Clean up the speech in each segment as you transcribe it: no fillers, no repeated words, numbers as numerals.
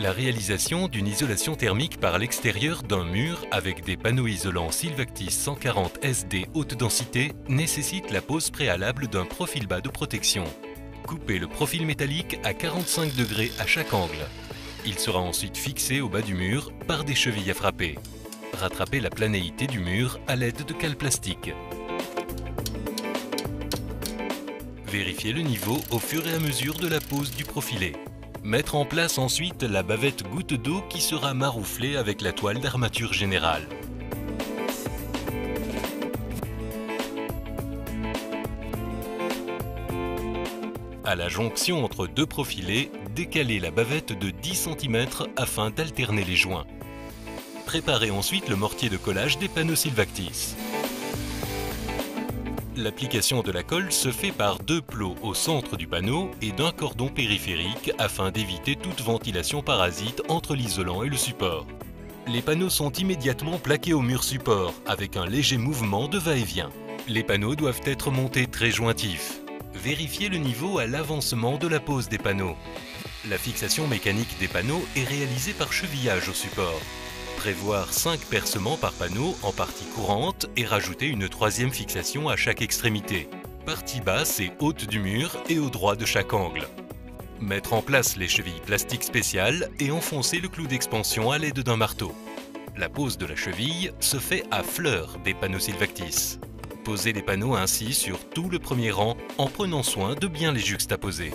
La réalisation d'une isolation thermique par l'extérieur d'un mur avec des panneaux isolants Sylvactis 140 SD haute densité nécessite la pose préalable d'un profil bas de protection. Coupez le profil métallique à 45 degrés à chaque angle. Il sera ensuite fixé au bas du mur par des chevilles à frapper. Rattrapez la planéité du mur à l'aide de cale plastique. Vérifiez le niveau au fur et à mesure de la pose du profilé. Mettre en place ensuite la bavette goutte d'eau qui sera marouflée avec la toile d'armature générale. À la jonction entre deux profilés, décalez la bavette de 10 cm afin d'alterner les joints. Préparez ensuite le mortier de collage des panneaux Sylvactis. L'application de la colle se fait par deux plots au centre du panneau et d'un cordon périphérique afin d'éviter toute ventilation parasite entre l'isolant et le support. Les panneaux sont immédiatement plaqués au mur support avec un léger mouvement de va-et-vient. Les panneaux doivent être montés très jointifs. Vérifiez le niveau à l'avancement de la pose des panneaux. La fixation mécanique des panneaux est réalisée par chevillage au support. Prévoir 5 percements par panneau en partie courante et rajouter une troisième fixation à chaque extrémité, partie basse et haute du mur et au droit de chaque angle. Mettre en place les chevilles plastiques spéciales et enfoncer le clou d'expansion à l'aide d'un marteau. La pose de la cheville se fait à fleur des panneaux Sylvactis. Posez les panneaux ainsi sur tout le premier rang en prenant soin de bien les juxtaposer.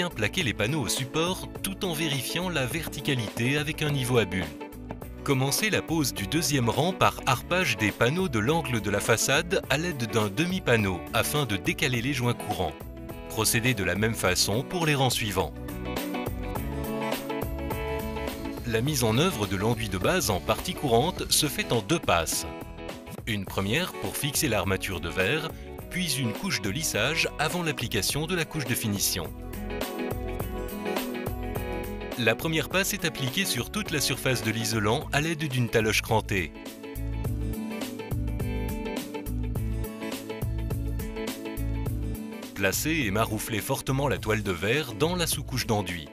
Bien plaquer les panneaux au support tout en vérifiant la verticalité avec un niveau à bulles. Commencez la pose du deuxième rang par harpage des panneaux de l'angle de la façade à l'aide d'un demi-panneau afin de décaler les joints courants. Procédez de la même façon pour les rangs suivants. La mise en œuvre de l'enduit de base en partie courante se fait en deux passes. Une première pour fixer l'armature de verre, puis une couche de lissage avant l'application de la couche de finition. La première passe est appliquée sur toute la surface de l'isolant à l'aide d'une taloche crantée. Placez et marouflez fortement la toile de verre dans la sous-couche d'enduit.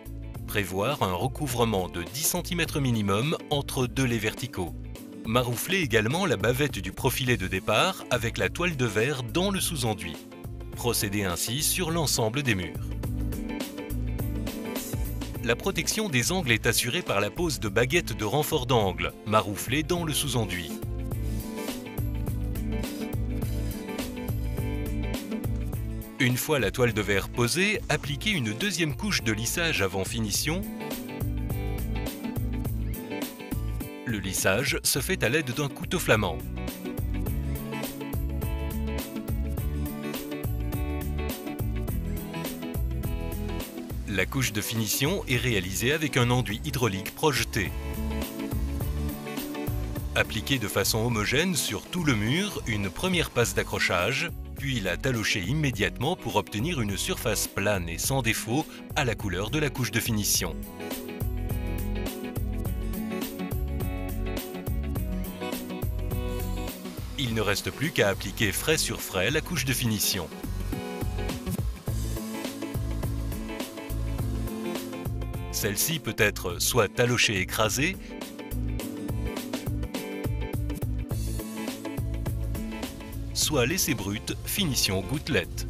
Prévoir un recouvrement de 10 cm minimum entre deux lais verticaux. Marouflez également la bavette du profilet de départ avec la toile de verre dans le sous-enduit. Procédez ainsi sur l'ensemble des murs. La protection des angles est assurée par la pose de baguettes de renfort d'angle, marouflées dans le sous-enduit. Une fois la toile de verre posée, appliquez une deuxième couche de lissage avant finition. Le lissage se fait à l'aide d'un couteau flamand. La couche de finition est réalisée avec un enduit hydraulique projeté. Appliquez de façon homogène sur tout le mur une première passe d'accrochage, puis la talochez immédiatement pour obtenir une surface plane et sans défaut à la couleur de la couche de finition. Il ne reste plus qu'à appliquer frais sur frais la couche de finition. Celle-ci peut être soit talochée écrasée, soit laissée brute, finition gouttelette.